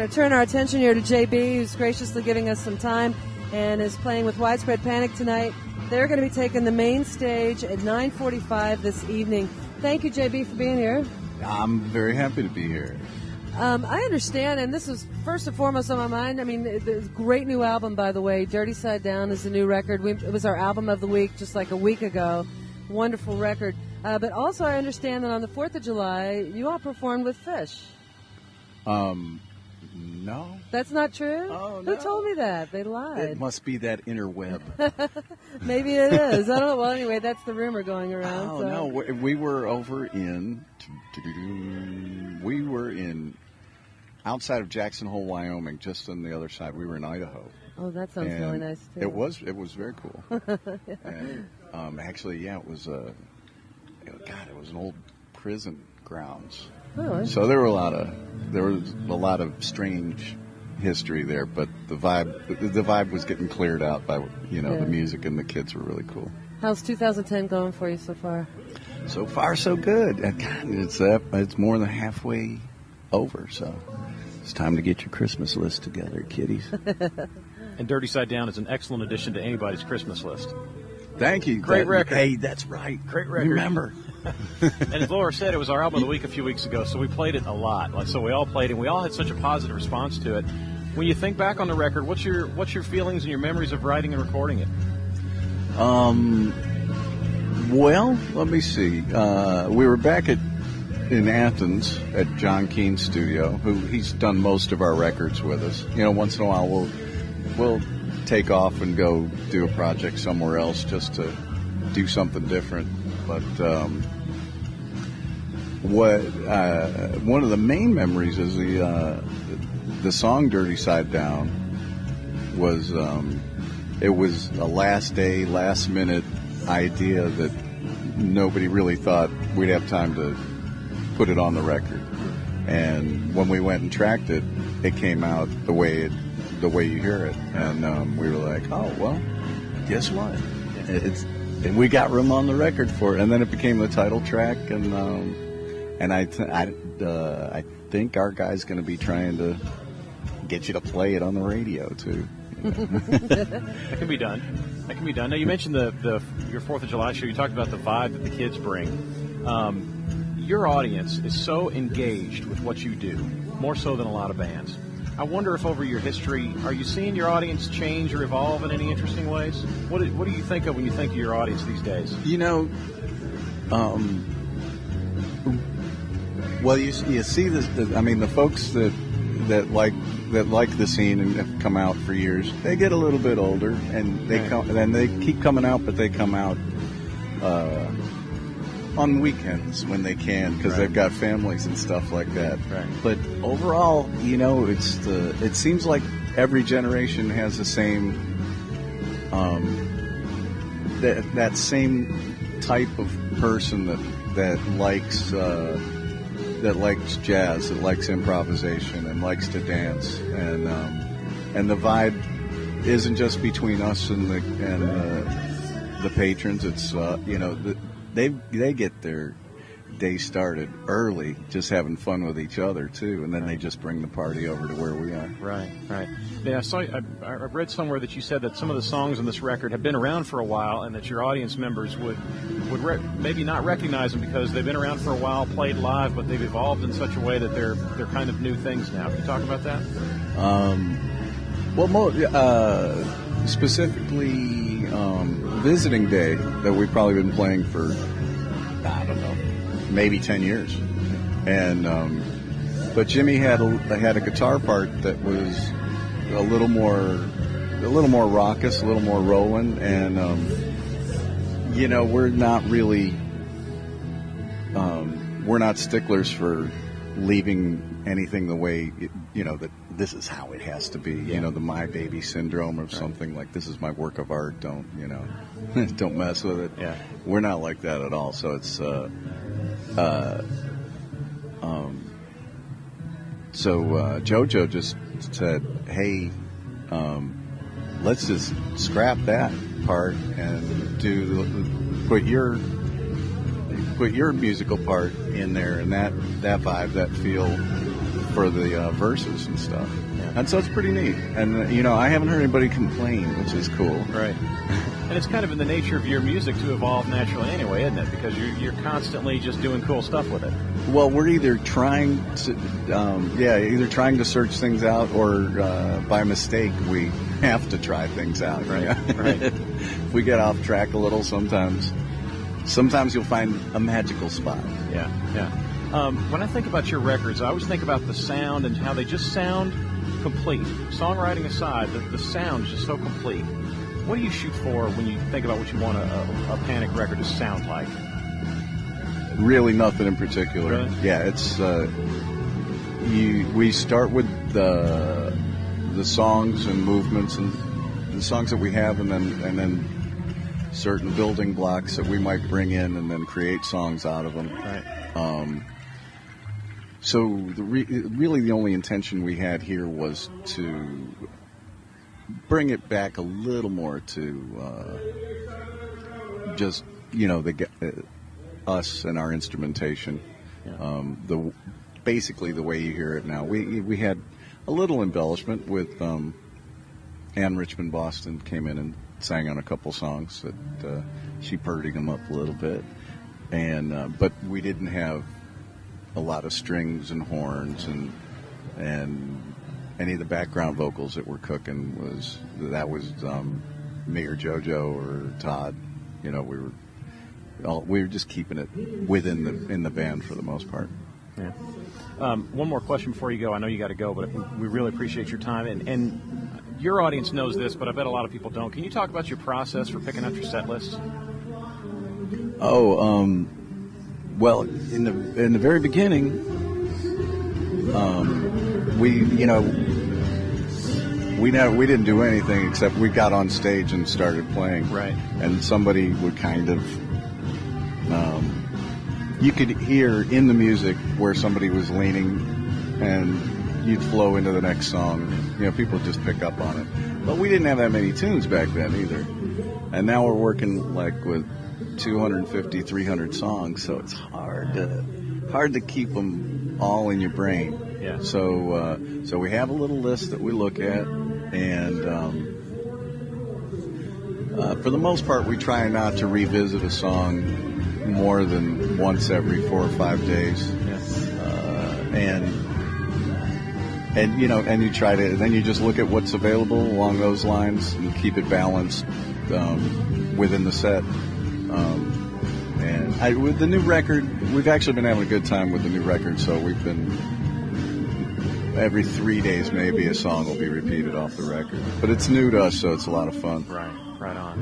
going to turn our attention here to JB, who's graciously giving us some time and is playing with Widespread Panic tonight. They're going to be taking the main stage at 9:45 this evening. Thank you, JB, for being here. I'm very happy to be here. I understand, and this is first and foremost on my mind. I mean, the great new album, by the way. Dirty Side Down is the new record. It was our album of the week just like a week ago. Wonderful record. But also I understand that on the 4th of July, you all performed with Fish. No. That's not true? Oh, no. Who told me that? They lied. It must be that interweb. Maybe it is. I don't know. Well, anyway, that's the rumor going around. Oh, no. We were over in... We were in... outside of Jackson Hole, Wyoming, just on the other side. We were in Idaho. Oh, that sounds really nice, too. It was very cool. And, actually, yeah, it was it was an old prison grounds. Oh, so there was a lot of strange history there, but the vibe was getting cleared out by the music, and the kids were really cool. How's 2010 going for you so far? So far, so good. It's more than halfway over, so it's time to get your Christmas list together, kiddies. And Dirty Side Down is an excellent addition to anybody's Christmas list. Thank you. Great record. Hey, that's right. Great record. Remember. And as Laura said, it was our album of the week a few weeks ago, so we played it a lot. So we all played it, and we all had such a positive response to it. When you think back on the record, what's your feelings and your memories of writing and recording it? Well, let me see. We were back in Athens at John Keene's studio, he's done most of our records with us. Once in a while we'll take off and go do a project somewhere else just to do something different. But one of the main memories is the song "Dirty Side Down" was it was a last minute idea that nobody really thought we'd have time to put it on the record. And when we went and tracked it, it came out the way you hear it, and we were like, oh well, guess what? And we got room on the record for it, and then it became the title track, and I think our guy's going to be trying to get you to play it on the radio too. That can be done. Now you mentioned your 4th of July show. You talked about the vibe that the kids bring. Your audience is so engaged with what you do, more so than a lot of bands. I wonder if over your history, are you seeing your audience change or evolve in any interesting ways? What do you think of when you think of your audience these days? Well, you see this. The folks that like the scene and have come out for years, they get a little bit older, and they keep coming out, but they come out on weekends when they can, because they've got families and stuff like that. Right. But overall, it seems like every generation has the same that same type of person that likes jazz, that likes improvisation, and likes to dance, and the vibe isn't just between us and the patrons. It's they get their day started early, just having fun with each other too, and then they just bring the party over to where we are. Right. Yeah, I read somewhere that you said that some of the songs on this record have been around for a while, and that your audience members would maybe not recognize them because they've been around for a while, played live, but they've evolved in such a way that they're kind of new things now. Can you talk about that? Specifically, Visiting Day, that we've probably been playing for, I don't know, maybe 10 years. And but Jimmy had a guitar part that was a little more raucous, a little more rolling, and we're not really we're not sticklers for leaving anything the way that this is how it has to be. The my baby syndrome or something, like this is my work of art. Don't don't mess with it. Yeah, we're not like that at all. So it's JoJo just said, hey, let's just scrap that part and put your musical part in there, and that vibe, that feel for the verses and stuff. Yeah. And so it's pretty neat. And, I haven't heard anybody complain, which is cool. Right. And it's kind of in the nature of your music to evolve naturally anyway, isn't it? Because you're constantly just doing cool stuff with it. Well, we're either trying to search things out, or by mistake we have to try things out. Right. Yeah? Right. If we get off track a little, sometimes you'll find a magical spot. Yeah. When I think about your records, I always think about the sound and how they just sound complete. Songwriting aside, the sound is just so complete. What do you shoot for when you think about what you want a Panic record to sound like? Really nothing in particular. Really? Yeah, it's we start with the songs and movements and the songs that we have, and then certain building blocks that we might bring in, and then create songs out of them. Right. So really the only intention we had here was to bring it back a little more to just us and our instrumentation. Yeah. Basically the way you hear it now. We had a little embellishment with Ann Richmond Boston came in and sang on a couple songs that she purdied them up a little bit, and but we didn't have a lot of strings and horns and any of the background vocals that were cooking was me or JoJo or Todd. We were just keeping it in the band for the most part. Yeah. One more question before you go. I know you got to go, but we really appreciate your time. And your audience knows this, but I bet a lot of people don't. Can you talk about your process for picking out your set lists? Well, in the very beginning, we didn't do anything except we got on stage and started playing. Right. And somebody would kind of, you could hear in the music where somebody was leaning, and you'd flow into the next song. People just pick up on it. But we didn't have that many tunes back then either. And now we're working with 250, 300 songs, so it's hard to keep them all in your brain. Yeah. So we have a little list that we look at, and for the most part, we try not to revisit a song more than once every 4 or 5 days. Yes. And you try to, then you just look at what's available along those lines and keep it balanced within the set. And with the new record, we've actually been having a good time with the new record. So we've been every 3 days maybe a song will be repeated off the record. But it's new to us, so it's a lot of fun. Right on.